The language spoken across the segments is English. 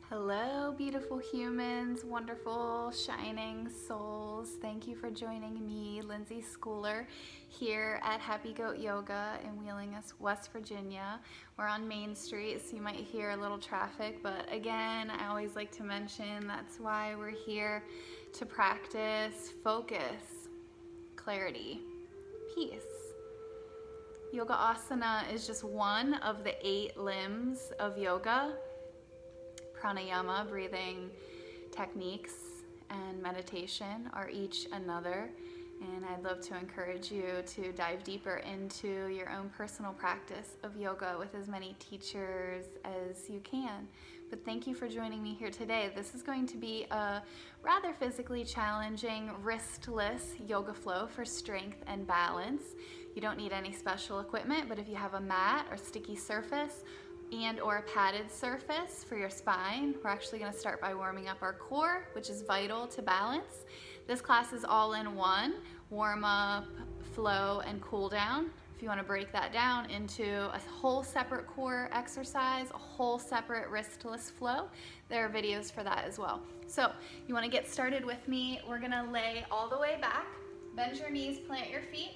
Hello, beautiful humans, wonderful, shining souls. Thank you for joining me, Lindsay Schooler, here at Happy Goat Yoga in Wheeling, West Virginia. We're on Main Street, so you might hear a little traffic, but again, I always like to mention that's why we're here to practice focus, clarity, peace. Yoga asana is just one of the 8 limbs of yoga. Pranayama, breathing techniques, and meditation are each another, and I'd love to encourage you to dive deeper into your own personal practice of yoga with as many teachers as you can. But thank you for joining me here today. This is going to be a rather physically challenging wristless yoga flow for strength and balance. You don't need any special equipment, but if you have a mat or sticky surface and or a padded surface for your spine, we're actually going to start by warming up our core, which is vital to balance. This class is all in one: warm up, flow, and cool down. If you want to break that down into a whole separate core exercise, a whole separate wristless flow, there are videos for that as well. So you want to get started with me. We're going to lay all the way back, bend your knees, plant your feet.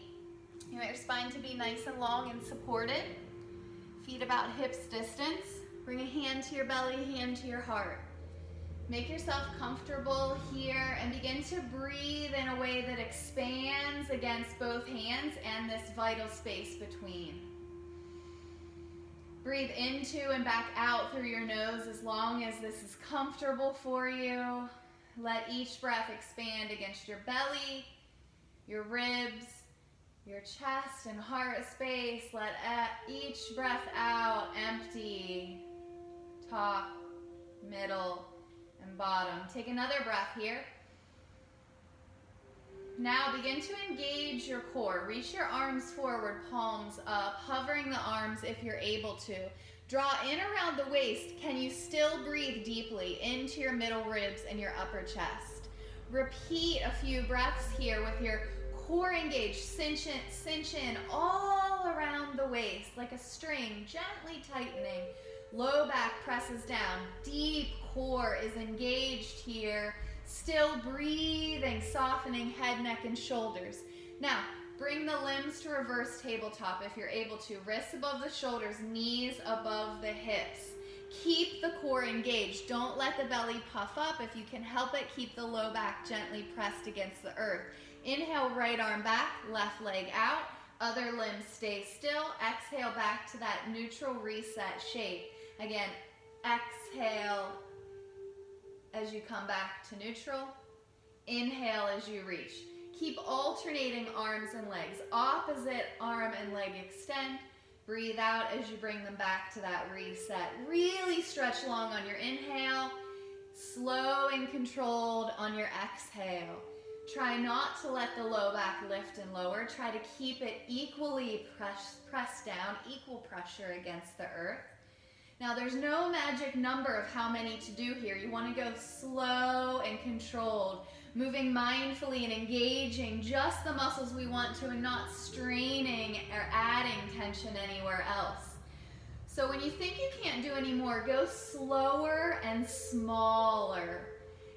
You want your spine to be nice and long and supported. Feet about hips distance. Bring a hand to your belly, hand to your heart. Make yourself comfortable here and begin to breathe in a way that expands against both hands and this vital space between. Breathe into and back out through your nose as long as this is comfortable for you. Let each breath expand against your belly, your ribs, your chest and heart space. Let each breath out empty, top, middle, and bottom. Take another breath here. Now begin to engage your core. Reach your arms forward, palms up, hovering the arms if you're able to. Draw in around the waist. Can you still breathe deeply into your middle ribs and your upper chest? Repeat a few breaths here with your core engaged. Cinch in all around the waist like a string, gently tightening. Low back presses down. Deep core is engaged here. Still breathing, softening head, neck, and shoulders. Now, bring the limbs to reverse tabletop if you're able to. Wrists above the shoulders, knees above the hips. Keep the core engaged. Don't let the belly puff up. If you can help it, keep the low back gently pressed against the earth. Inhale, right arm back, left leg out. Other limbs stay still. Exhale back to that neutral reset shape. Again, exhale as you come back to neutral. Inhale as you reach. Keep alternating arms and legs. Opposite arm and leg extend. Breathe out as you bring them back to that reset. Really stretch long on your inhale. Slow and controlled on your exhale. Try not to let the low back lift and lower. Try to keep it equally pressed down, equal pressure against the earth. Now there's no magic number of how many to do here. You want to go slow and controlled, moving mindfully and engaging just the muscles we want to and not straining or adding tension anywhere else. So when you think you can't do any more, go slower and smaller.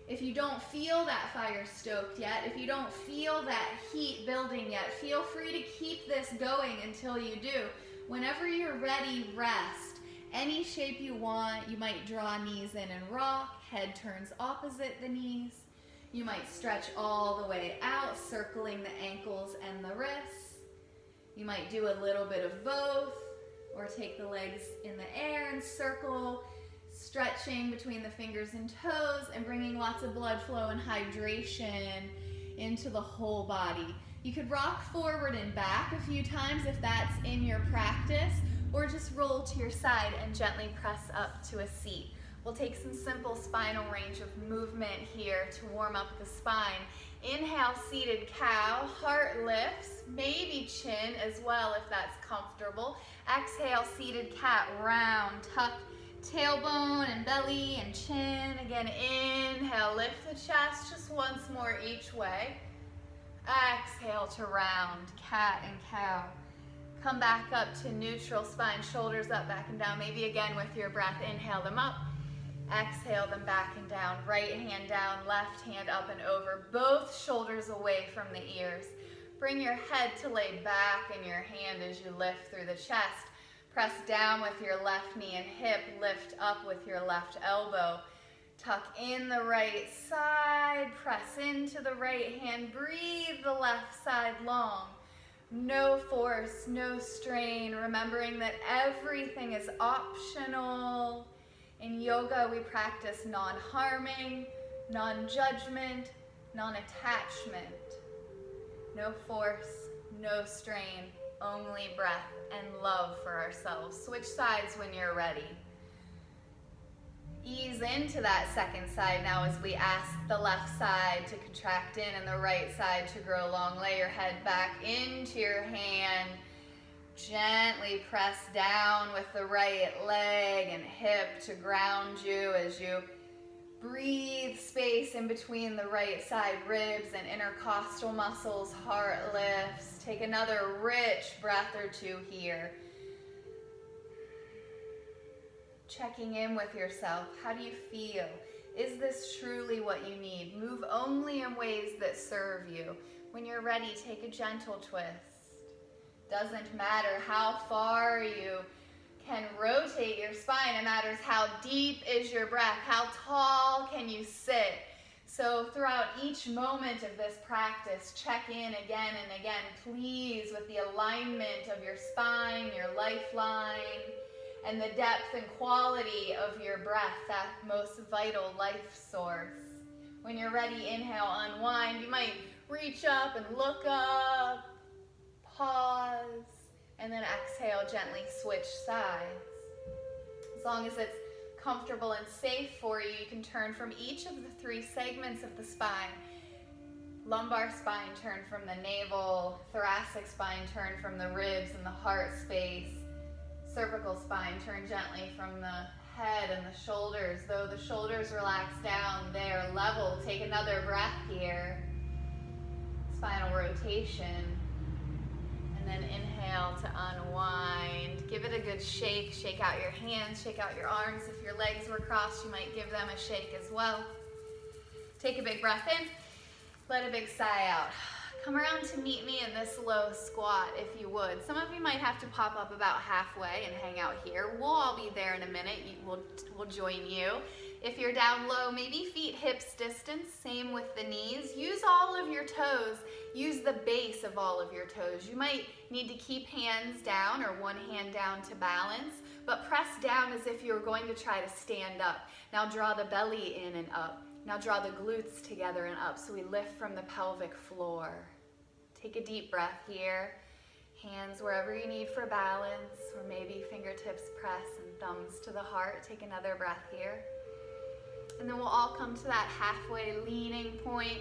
If you don't feel that fire stoked yet, if you don't feel that heat building yet, feel free to keep this going until you do. Whenever you're ready, rest. Any shape you want. You might draw knees in and rock, head turns opposite the knees. You might stretch all the way out, circling the ankles and the wrists. You might do a little bit of both, or take the legs in the air and circle, stretching between the fingers and toes and bringing lots of blood flow and hydration into the whole body. You could rock forward and back a few times if that's in your practice, or just roll to your side and gently press up to a seat. We'll take some simple spinal range of movement here to warm up the spine. Inhale, seated cow, heart lifts, maybe chin as well if that's comfortable. Exhale, seated cat, round, tuck, tailbone and belly and chin. Again, inhale, lift the chest just once more each way. Exhale to round, cat and cow. Come back up to neutral spine, shoulders up, back and down. Maybe again with your breath, inhale them up. Exhale them back and down. Right hand down, left hand up and over. Both shoulders away from the ears. Bring your head to lay back in your hand as you lift through the chest. Press down with your left knee and hip. Lift up with your left elbow. Tuck in the right side. Press into the right hand. Breathe the left side long. No force, no strain. Remembering that everything is optional. In yoga, we practice non-harming, non-judgment, non-attachment. No force, no strain, only breath and love for ourselves. Switch sides when you're ready. Ease into that second side now as we ask the left side to contract in and the right side to grow long. Lay your head back into your hand. Gently press down with the right leg and hip to ground you as you breathe space in between the right side ribs and intercostal muscles. Heart lifts. Take another rich breath or two here. Checking in with yourself. How do you feel? Is this truly what you need? Move only in ways that serve you. When you're ready, take a gentle twist. Doesn't matter how far you can rotate your spine. It matters how deep is your breath. How tall can you sit? So throughout each moment of this practice, check in again and again, please, with the alignment of your spine, your lifeline, and the depth and quality of your breath, that most vital life source. When you're ready, inhale, unwind. You might reach up and look up, pause, and then exhale, gently switch sides. As long as it's comfortable and safe for you, you can turn from each of the three segments of the spine. Lumbar spine, turn from the navel. Thoracic spine, turn from the ribs and the heart space. Cervical spine, turn gently from the head and the shoulders. Though the shoulders relax down, they're level. Take another breath here. Spinal rotation. And then inhale to unwind. Give it a good shake. Shake out your hands, shake out your arms. If your legs were crossed, you might give them a shake as well. Take a big breath in. Let a big sigh out. Come around to meet me in this low squat if you would. Some of you might have to pop up about halfway and hang out here. We'll all be there in a minute. We'll join you. If you're down low, maybe feet hips distance, same with the knees. Use all of your toes. Use the base of all of your toes. You might need to keep hands down or one hand down to balance, but press down as if you're going to try to stand up. Now draw the belly in and up. Now draw the glutes together and up so we lift from the pelvic floor. Take a deep breath here. Hands wherever you need for balance, or maybe fingertips press and thumbs to the heart. Take another breath here. And then we'll all come to that halfway leaning point.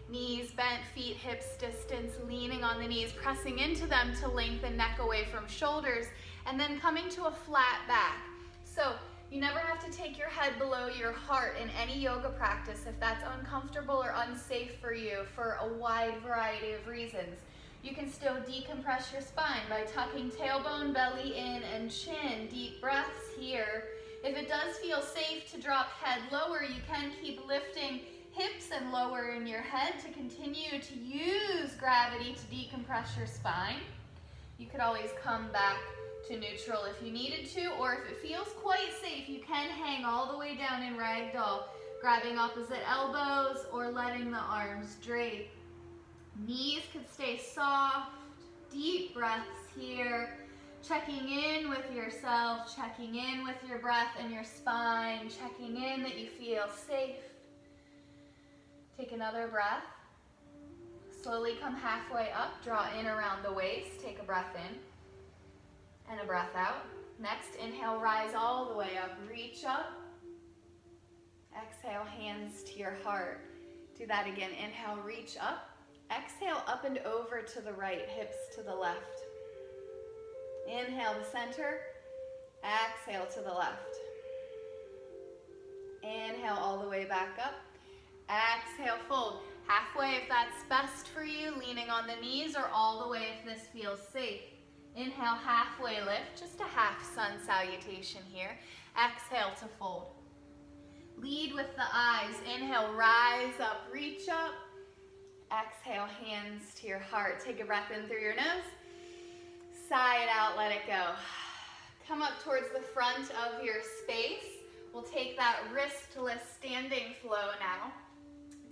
Knees bent, feet hips distance, leaning on the knees, pressing into them to lengthen neck away from shoulders, and then coming to a flat back. So you never have to take your head below your heart in any yoga practice if that's uncomfortable or unsafe for you for a wide variety of reasons. You can still decompress your spine by tucking tailbone, belly in, and chin. Deep breaths here. If it does feel safe to drop head lower, you can keep lifting hips and lowering your head to continue to use gravity to decompress your spine. You could always come back to neutral if you needed to, or if it feels quite safe, you can hang all the way down in ragdoll, grabbing opposite elbows or letting the arms drape. Knees could stay soft. Deep breaths here. Checking in with yourself, checking in with your breath and your spine, checking in that you feel safe. Take another breath. Slowly come halfway up, draw in around the waist, take a breath in and a breath out. Next, inhale, rise all the way up, reach up. Exhale, hands to your heart. Do that again. Inhale, reach up. Exhale, up and over to the right, hips to the left. Inhale to center. Exhale to the left. Inhale all the way back up. Exhale, fold. Halfway if that's best for you, leaning on the knees, or all the way if this feels safe. Inhale, halfway lift, just a half sun salutation here. Exhale to fold. Lead with the eyes. Inhale, rise up, reach up. Exhale, hands to your heart. Take a breath in through your nose. Sigh it out, let it go. Come up towards the front of your space. We'll take that wristless standing flow now.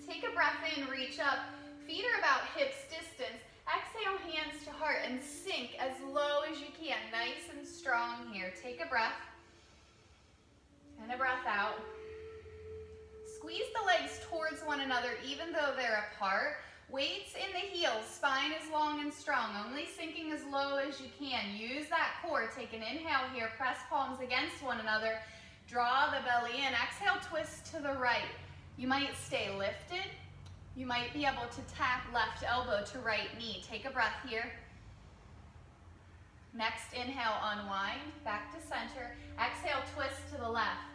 Take a breath in, reach up. Feet are about hips distance. Exhale, hands to heart, and sink as low as you can. Nice and strong here. Take a breath. And a breath out. Squeeze the legs towards one another even though they're apart. Weights in the heels, spine is long and strong, only sinking as low as you can. Use that core. Take an inhale here, press palms against one another. Draw the belly in. Exhale, twist to the right. You might stay lifted. You might be able to tap left elbow to right knee. Take a breath here. Next inhale, unwind, back to center. Exhale, twist to the left.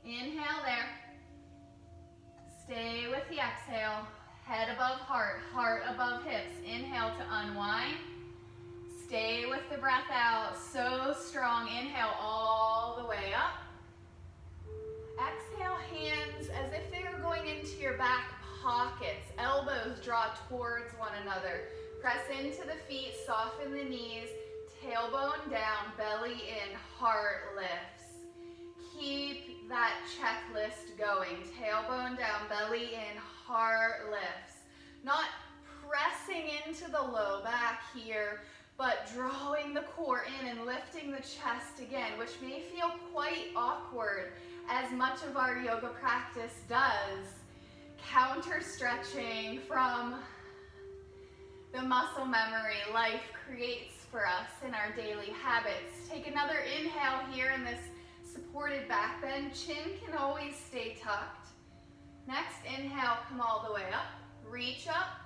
Inhale there. Stay with the exhale. Head above heart, heart above hips. Inhale to unwind. Stay with the breath out. So strong. Inhale all the way up. Exhale, hands as if they were going into your back pockets. Elbows draw towards one another. Press into the feet, soften the knees. Tailbone down, belly in, heart lifts. Keep that checklist going. Tailbone down, belly in, heart lifts. Not pressing into the low back here, but drawing the core in and lifting the chest again, which may feel quite awkward as much of our yoga practice does. Counter stretching from the muscle memory life creates for us in our daily habits. Take another inhale here in this supported back bend. Chin can always stay tucked. Next inhale, come all the way up. Reach up.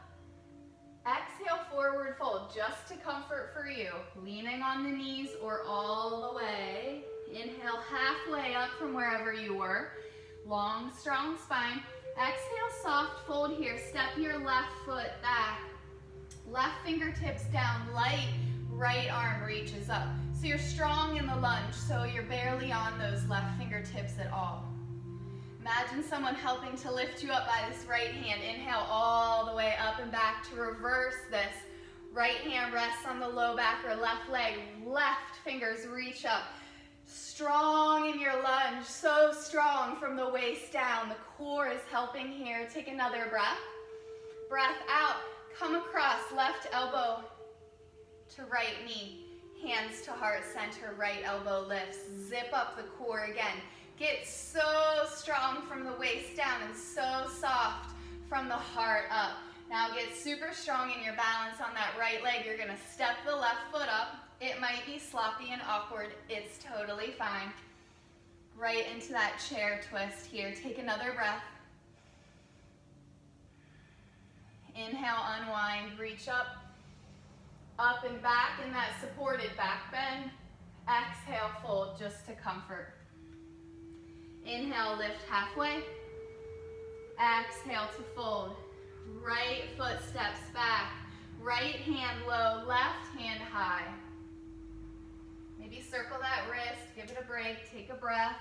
Exhale, forward fold, just to comfort for you. Leaning on the knees or all the way. Inhale, halfway up from wherever you were. Long, strong spine. Exhale, soft fold here. Step your left foot back. Left fingertips down, light. Right arm reaches up. So you're strong in the lunge, so you're barely on those left fingertips at all. Imagine someone helping to lift you up by this right hand. Inhale all the way up and back to reverse this. Right hand rests on the low back or left leg. Left fingers reach up. Strong in your lunge, so strong from the waist down. The core is helping here. Take another breath. Breath out. Come across, left elbow to right knee. Hands to heart center, right elbow lifts. Zip up the core again. Get so strong from the waist down and so soft from the heart up. Now get super strong in your balance on that right leg. You're gonna step the left foot up. It might be sloppy and awkward. It's totally fine. Right into that chair twist here. Take another breath. Inhale, unwind, reach up and back in that supported back bend. Exhale, fold just to comfort. Inhale, lift halfway. Exhale to fold. Right foot steps back. Right hand low, left hand high. Maybe circle that wrist, give it a break, take a breath.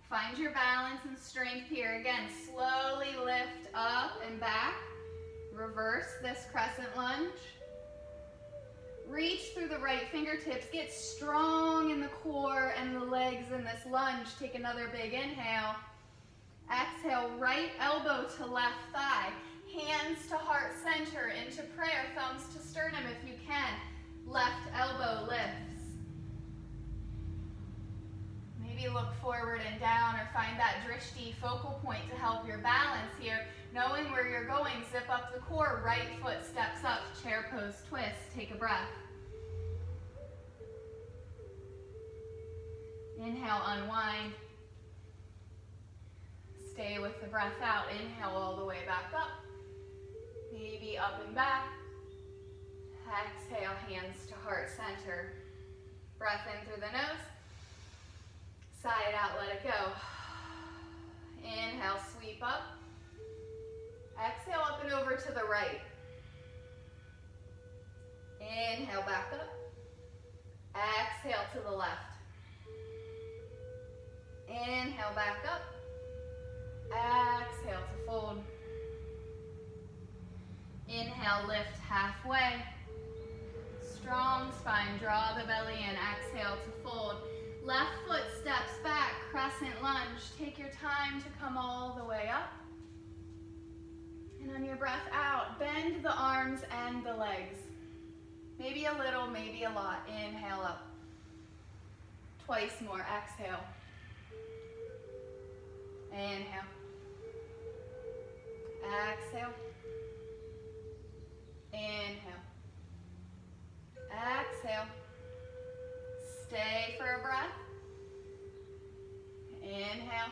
Find your balance and strength here. Again, slowly lift up and back. Reverse this crescent lunge. Reach through the right fingertips. Get strong in the core and the legs in this lunge. Take another big inhale. Exhale, right elbow to left thigh. Hands to heart center into prayer. Thumbs to sternum if you can. Left elbow lifts. Maybe look forward and down or find that drishti focal point to help your balance here. Knowing where you're going, zip up the core. Right foot steps up. Chair pose twist. Take a breath. Inhale, unwind. Stay with the breath out. Inhale all the way back up. Maybe up and back. Exhale, hands to heart center. Breath in through the nose. Sigh it out, let it go. Inhale, sweep up. Exhale, up and over to the right. Inhale, back up. Exhale to the left. Inhale, back up. Exhale to fold. Inhale, lift halfway. Strong spine, draw the belly in. Exhale to fold. Left foot steps back, crescent lunge. Take your time to come all the way up. And on your breath out, bend the arms and the legs. Maybe a little, maybe a lot. Inhale up. Twice more. Exhale. Inhale. Exhale. Inhale. Exhale. Stay for a breath. Inhale.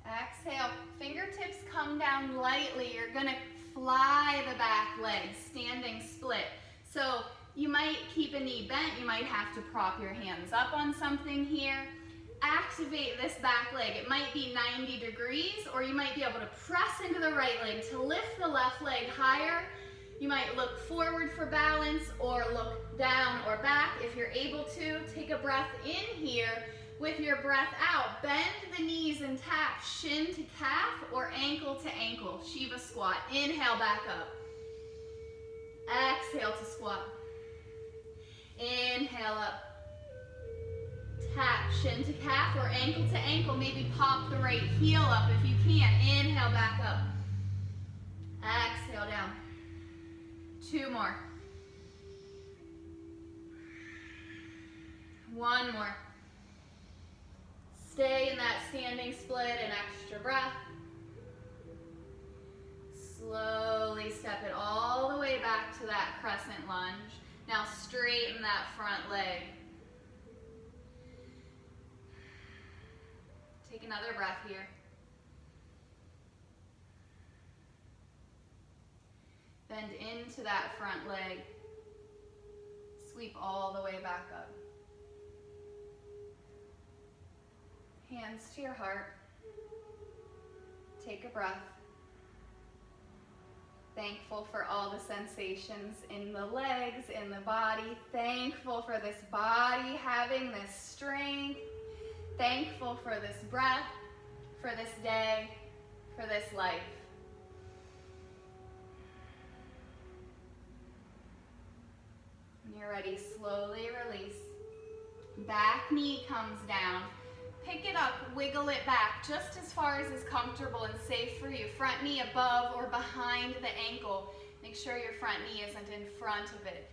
Exhale. Fingertips come down lightly. You're going to fly the back leg, standing split. So you might keep a knee bent. You might have to prop your hands up on something here. Activate this back leg. It might be 90 degrees, or you might be able to press into the right leg to lift the left leg higher. You might look forward for balance or look down or back if you're able to. Take a breath in here. With your breath out, bend the knees and tap shin to calf or ankle to ankle. Shiva squat. Inhale, back up. Exhale to squat. Inhale up. Tap shin to calf or ankle to ankle. Maybe pop the right heel up if you can. Inhale, back up. Exhale down. 2 more. 1 more. Stay in that standing split, an extra breath. Slowly step it all the way back to that crescent lunge. Now straighten that front leg. Take another breath here. Bend into that front leg. Sweep all the way back up. Hands to your heart. Take a breath. Thankful for all the sensations in the legs, in the body. Thankful for this body having this strength. Thankful for this breath, for this day, for this life. When you're ready, slowly release. Back knee comes down. Pick it up, wiggle it back just as far as is comfortable and safe for you. Front knee above or behind the ankle. Make sure your front knee isn't in front of it.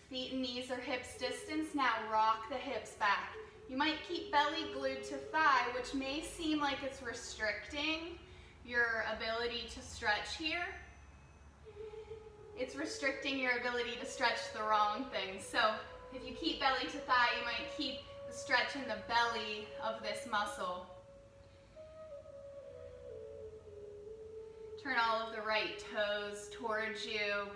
Feet and knees are hips distance. Now rock the hips back. You might keep belly glued to thigh, which may seem like it's restricting your ability to stretch here. It's restricting your ability to stretch the wrong thing. So if you keep belly to thigh, you might keep the stretch in the belly of this muscle. Turn all of the right toes towards you.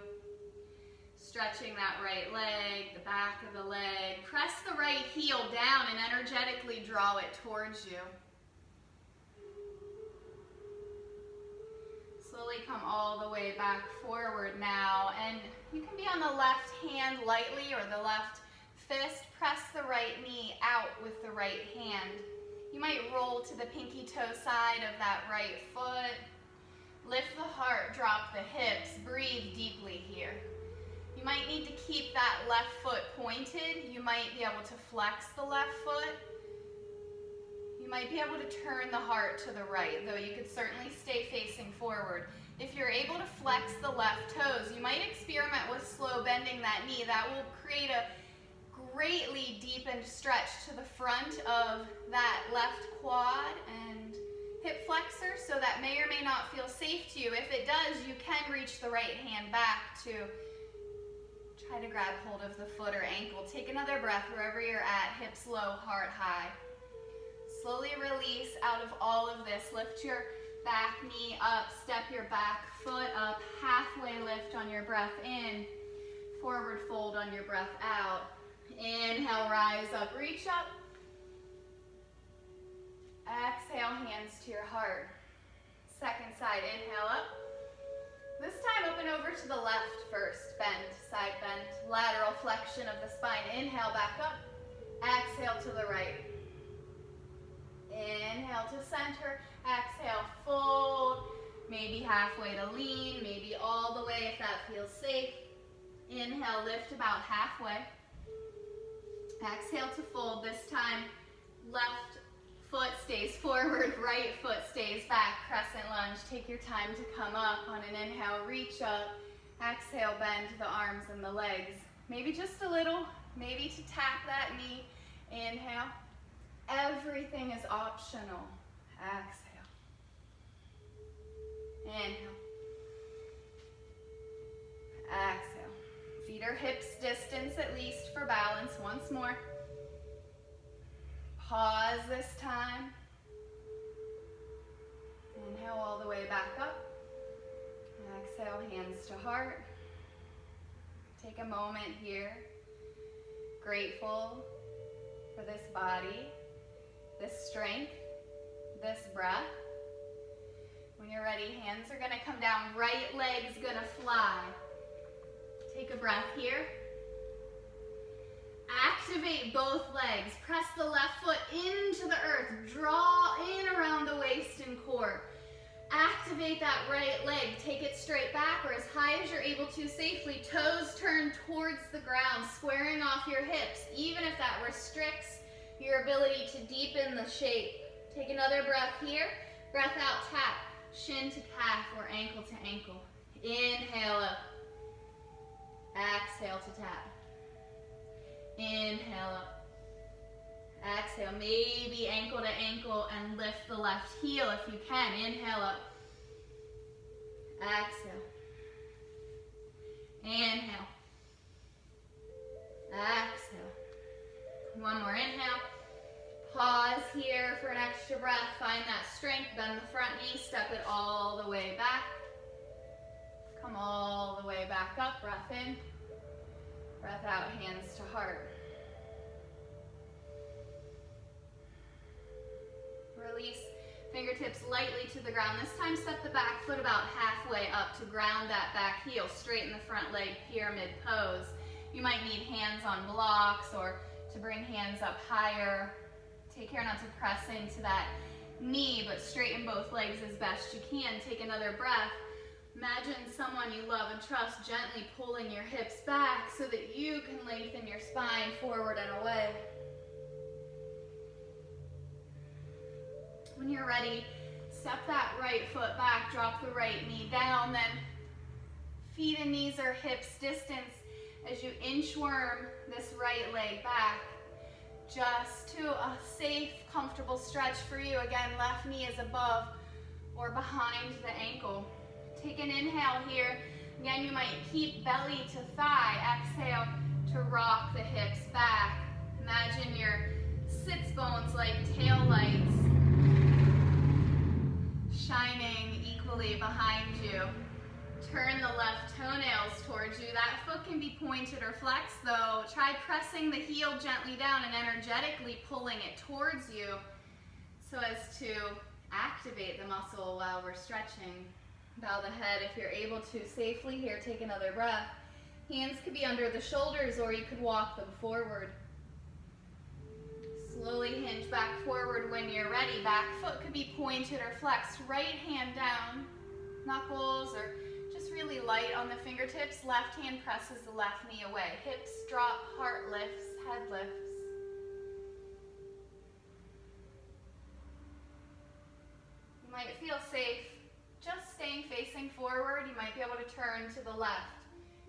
Stretching that right leg, the back of the leg. Press the right heel down and energetically draw it towards you. Slowly come all the way back forward now. And you can be on the left hand lightly or the left fist. Press the right knee out with the right hand. You might roll to the pinky toe side of that right foot. Lift the heart, drop the hips. Breathe deeply here. You might need to keep that left foot pointed. You might be able to flex the left foot. You might be able to turn the heart to the right, though you could certainly stay facing forward. If you're able to flex the left toes, you might experiment with slow bending that knee. That will create a greatly deepened stretch to the front of that left quad and hip flexor, so that may or may not feel safe to you. If it does, you can reach the right hand back to try to grab hold of the foot or ankle. Take another breath wherever you're at, hips low, heart high. Slowly release out of all of this. Lift your back knee up, step your back foot up, halfway lift on your breath in, forward fold on your breath out. Inhale, rise up, reach up. Exhale, hands to your heart. Second side, inhale up. This time open over to the left first, bend, side bend, lateral flexion of the spine. Inhale, back up. Exhale to the right. Inhale to center. Exhale, full Maybe halfway to lean, maybe all the way if that feels safe. Inhale, lift about halfway. Exhale to fold. This time, left foot stays forward, right foot stays back. Crescent lunge. Take your time to come up. On an inhale, reach up. Exhale, bend the arms and the legs. Maybe just a little, maybe to tap that knee. Inhale. Everything is optional. Exhale. Inhale. Exhale. Feet are hips distance at least for balance. Once more. Pause this time. Inhale all the way back up. Exhale, hands to heart. Take a moment here. Grateful for this body, this strength, this breath. When you're ready, hands are gonna come down. Right leg's gonna fly. Take a breath here. Activate both legs. Press the left foot into the earth. Draw in around the waist and core. Activate that right leg. Take it straight back or as high as you're able to safely. Toes turn towards the ground, squaring off your hips, even if that restricts your ability to deepen the shape. Take another breath here. Breath out, tap. Shin to calf or ankle to ankle. Inhale up. Exhale to tap. Inhale up. Exhale, maybe ankle to ankle and lift the left heel if you can. Inhale up. Exhale. Inhale. Exhale. One more inhale. Pause here for an extra breath. Find that strength. Bend the front knee. Step it all the way back. Come all the way back up. Breath in. Breath out. Hands to heart. Release fingertips lightly to the ground. This time step the back foot about halfway up to ground that back heel. Straighten the front leg, pyramid pose. You might need hands on blocks or to bring hands up higher. Take care not to press into that knee, but straighten both legs as best you can. Take another breath. Imagine someone you love and trust gently pulling your hips back so that you can lengthen your spine forward and away. When you're ready, step that right foot back, drop the right knee down, then feet and knees are hips distance as you inchworm this right leg back. Just to a safe, comfortable stretch for you. Again, left knee is above or behind the ankle. Take an inhale here. Again, you might keep belly to thigh. Exhale to rock the hips back. Imagine your sits bones like tail lights shining equally behind you. Turn the left toenails towards you. That foot can be pointed or flexed though. Try pressing the heel gently down and energetically pulling it towards you so as to activate the muscle while we're stretching. Bow the head if you're able to safely here. Take another breath. Hands could be under the shoulders or you could walk them forward. Slowly hinge back forward when you're ready. Back foot could be pointed or flexed. Right hand down, knuckles or just really light on the fingertips. Left hand presses the left knee away. Hips drop, heart lifts, head lifts. You might feel safe just staying facing forward. You might be able to turn to the left.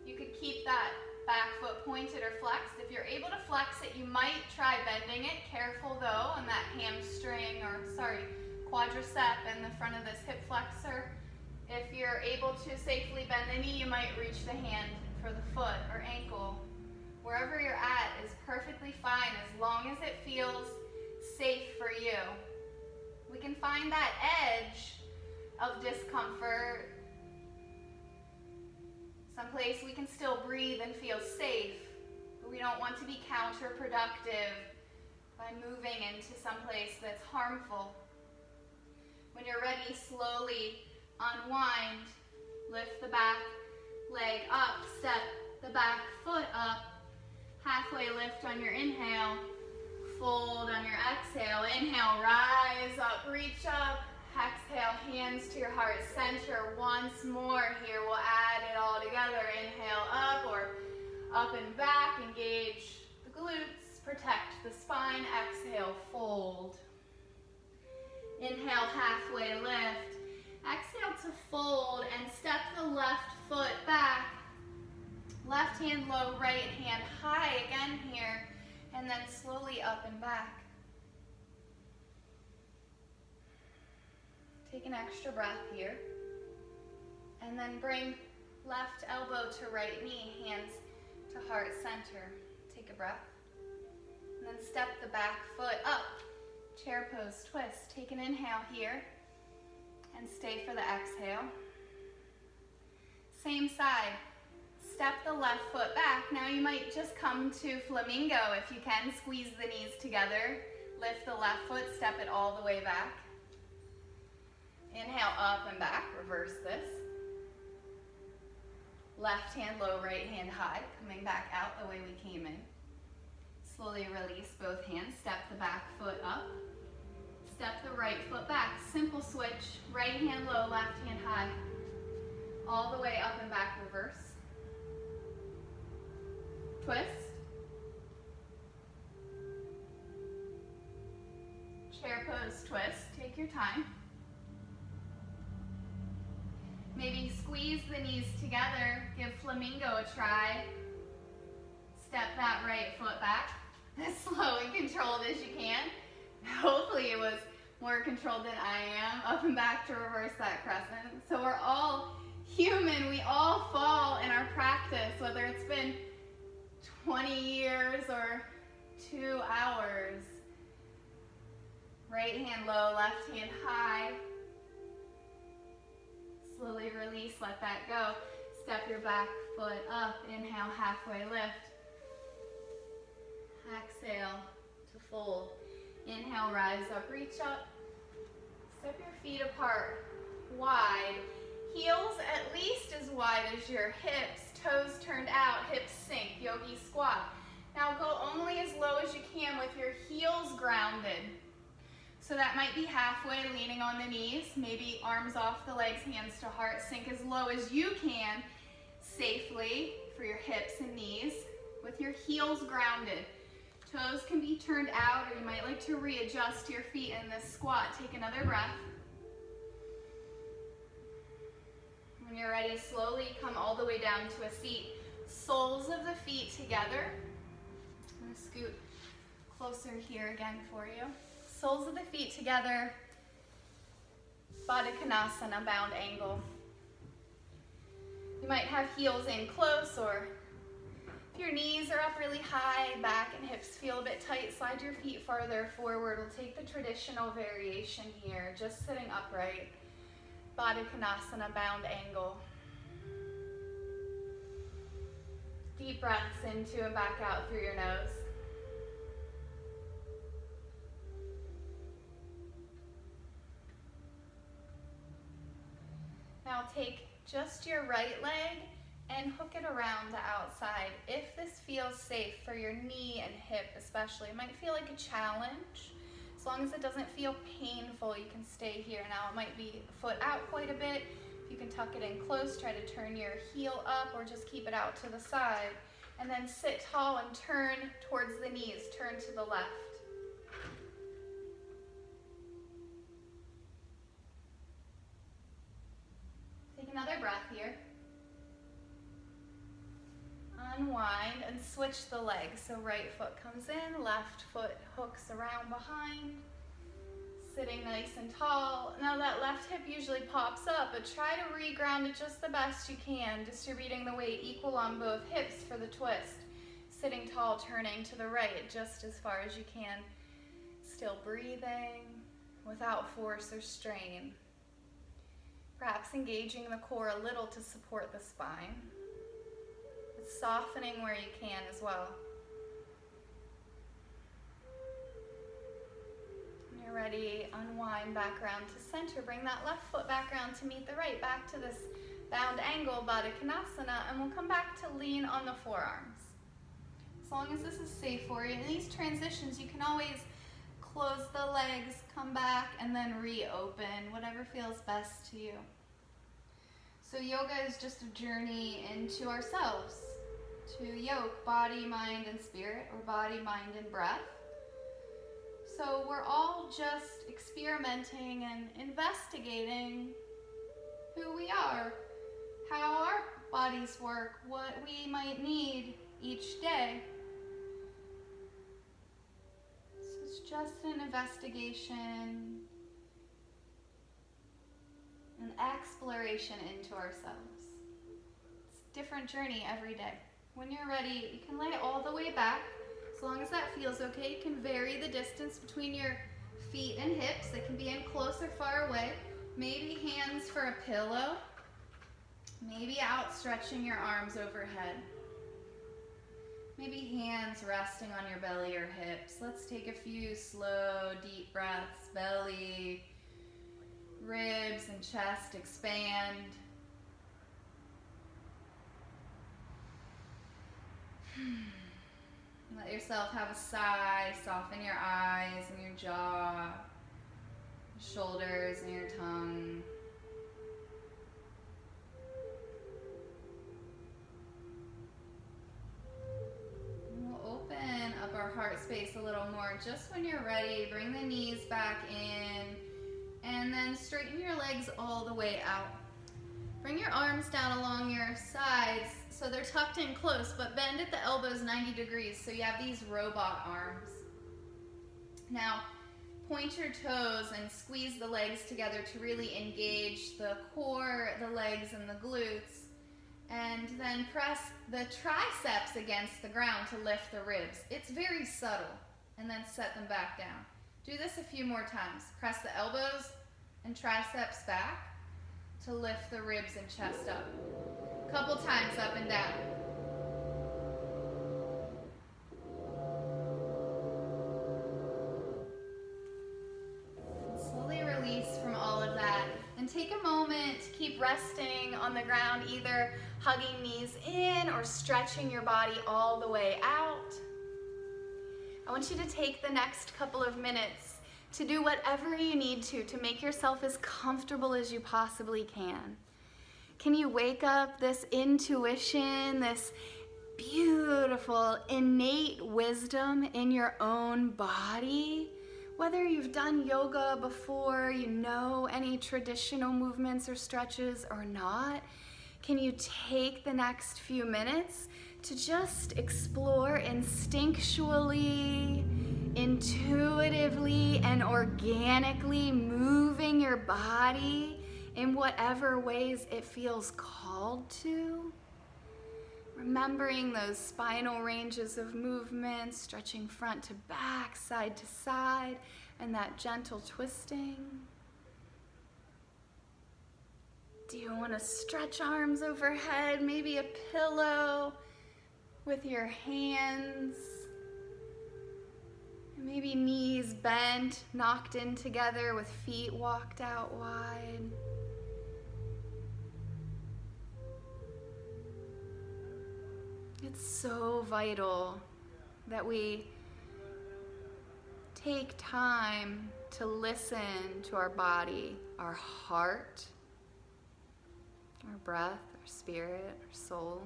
You could keep that back foot pointed or flexed. If you're able to flex it, you might try bending it. Careful though on that hamstring or quadricep in the front of this hip flexor. If you're able to safely bend the knee, you might reach the hand for the foot or ankle. Wherever you're at is perfectly fine as long as it feels safe for you. We can find that edge of discomfort, someplace we can still breathe and feel safe, but we don't want to be counterproductive by moving into someplace that's harmful. When you're ready, slowly unwind, lift the back leg up, step the back foot up, halfway lift on your inhale, fold on your exhale. Inhale, rise up, reach up, exhale, hands to your heart center once more here. We'll add it all together. Inhale up or up and back. Engage the glutes. Protect the spine. Exhale, fold. Inhale, halfway lift. Exhale to fold and step the left foot back. Left hand low, right hand high again here. And then slowly up and back. Take an extra breath here. And then bring left elbow to right knee, hands to heart center. Take a breath. And then step the back foot up. Chair pose twist. Take an inhale here. And stay for the exhale. Same side. Step the left foot back. Now you might just come to flamingo if you can. Squeeze the knees together. Lift the left foot, step it all the way back. Inhale up and back, reverse this. Left hand low, right hand high, coming back out the way we came in. Slowly release both hands, step the back foot up. Step the right foot back, simple switch. Right hand low, left hand high. All the way up and back, reverse. Twist. Chair pose twist, take your time. Maybe squeeze the knees together, give flamingo a try. Step that right foot back, as slow and controlled as you can. Hopefully it was more controlled than I am. Up and back to reverse that crescent. So we're all human, we all fall in our practice, whether it's been 20 years or 2 hours. Right hand low, left hand high. Slowly release, let that go. Step your back foot up. Inhale, halfway lift. Exhale to fold. Inhale, rise up, reach up. Step your feet apart, wide. Heels at least as wide as your hips. Toes turned out, hips sink, yogi squat. Now go only as low as you can with your heels grounded. So that might be halfway, leaning on the knees, maybe arms off the legs, hands to heart. Sink as low as you can safely for your hips and knees with your heels grounded. Toes can be turned out, or you might like to readjust your feet in this squat. Take another breath. When you're ready, slowly come all the way down to a seat. Soles of the feet together. I'm going to scoot closer here again for you. Soles of the feet together. Baddha Konasana, bound angle. You might have heels in close, or if your knees are up really high, back and hips feel a bit tight, slide your feet farther forward. We'll take the traditional variation here, just sitting upright. Baddha Konasana, bound angle. Deep breaths into and back out through your nose. Now take just your right leg and hook it around the outside. If this feels safe for your knee and hip especially, it might feel like a challenge. As long as it doesn't feel painful, you can stay here. Now it might be foot out quite a bit. If you can tuck it in close, try to turn your heel up or just keep it out to the side. And then sit tall and turn towards the knees, turn to the left. Take another breath here. Unwind and switch the legs. So right foot comes in, left foot hooks around behind. Sitting nice and tall. Now that left hip usually pops up, but try to re-ground it just the best you can, distributing the weight equal on both hips for the twist. Sitting tall, turning to the right just as far as you can. Still breathing without force or strain. Perhaps engaging the core a little to support the spine. But softening where you can as well. When you're ready, unwind back around to center. Bring that left foot back around to meet the right. Back to this bound angle, Baddha Konasana, and we'll come back to lean on the forearms. As long as this is safe for you. In these transitions, you can always close the legs, come back, and then reopen, whatever feels best to you. So yoga is just a journey into ourselves, to yoke body, mind, and spirit, or body, mind, and breath. So we're all just experimenting and investigating who we are, how our bodies work, what we might need each day. So it's just an investigation, an exploration into ourselves. It's a different journey every day. When you're ready, you can lay all the way back. As long as that feels okay, you can vary the distance between your feet and hips. It can be in close or far away. Maybe hands for a pillow. Maybe outstretching your arms overhead. Maybe hands resting on your belly or hips. Let's take a few slow, deep breaths. Belly, ribs, and chest expand. Let yourself have a sigh. Soften your eyes and your jaw, shoulders and your tongue. We'll open up our heart space a little more. Just when you're ready, bring the knees back in and then straighten your legs all the way out. Bring your arms down along your sides so they're tucked in close, but bend at the elbows 90 degrees so you have these robot arms. Now, point your toes and squeeze the legs together to really engage the core, the legs, and the glutes. And then press the triceps against the ground to lift the ribs. It's very subtle. And then set them back down. Do this a few more times. Press the elbows and triceps back to lift the ribs and chest up. Couple times up and down. And slowly release from all of that. And take a moment to keep resting on the ground, either hugging knees in or stretching your body all the way out. I want you to take the next couple of minutes to do whatever you need to make yourself as comfortable as you possibly can. Can you wake up this intuition, this beautiful innate wisdom in your own body? Whether you've done yoga before, you know any traditional movements or stretches or not, can you take the next few minutes to just explore instinctually, intuitively, and organically moving your body in whatever ways it feels called to? Remembering those spinal ranges of movement, stretching front to back, side to side, and that gentle twisting. Do you want to stretch arms overhead, maybe a pillow with your hands? Maybe knees bent, knocked in together with feet walked out wide. It's so vital that we take time to listen to our body, our heart, our breath, our spirit, our soul.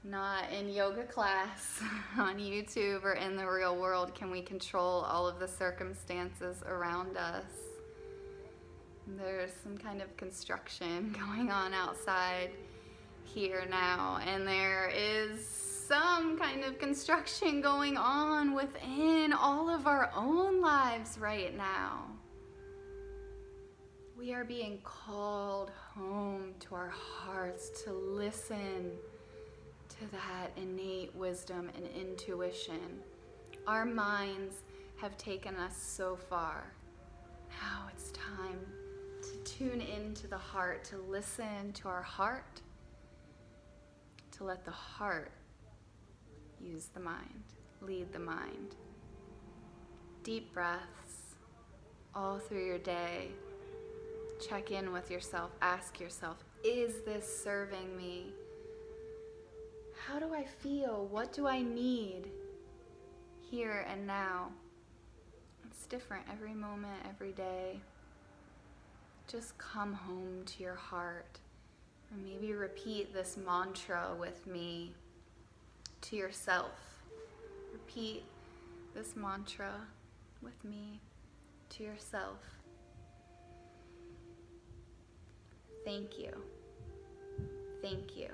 Not in yoga class, on YouTube, or in the real world can we control all of the circumstances around us. There's some kind of construction going on outside here now, and there is some kind of construction going on within all of our own lives right now. We are being called home to our hearts to listen to that innate wisdom and intuition. Our minds have taken us so far. Now it's time to tune into the heart, to listen to our heart, to let the heart use the mind, lead the mind. Deep breaths all through your day. Check in with yourself. Ask yourself, is this serving me? How do I feel? What do I need here and now. It's different every moment, every day. Just come home to your heart. Or maybe repeat this mantra with me to yourself. Repeat this mantra with me to yourself. Thank you. Thank you.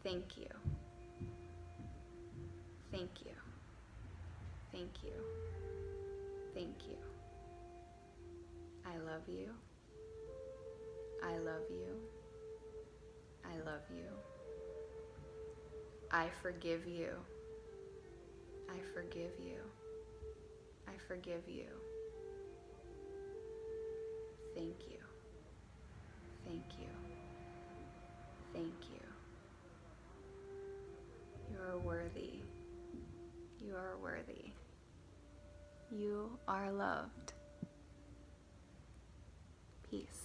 Thank you. Thank you. Thank you. Thank you. I love you. I love you. I love you. I forgive you. I forgive you. I forgive you. Thank you. Thank you. Thank you. You are worthy. You are worthy. You are loved. Peace.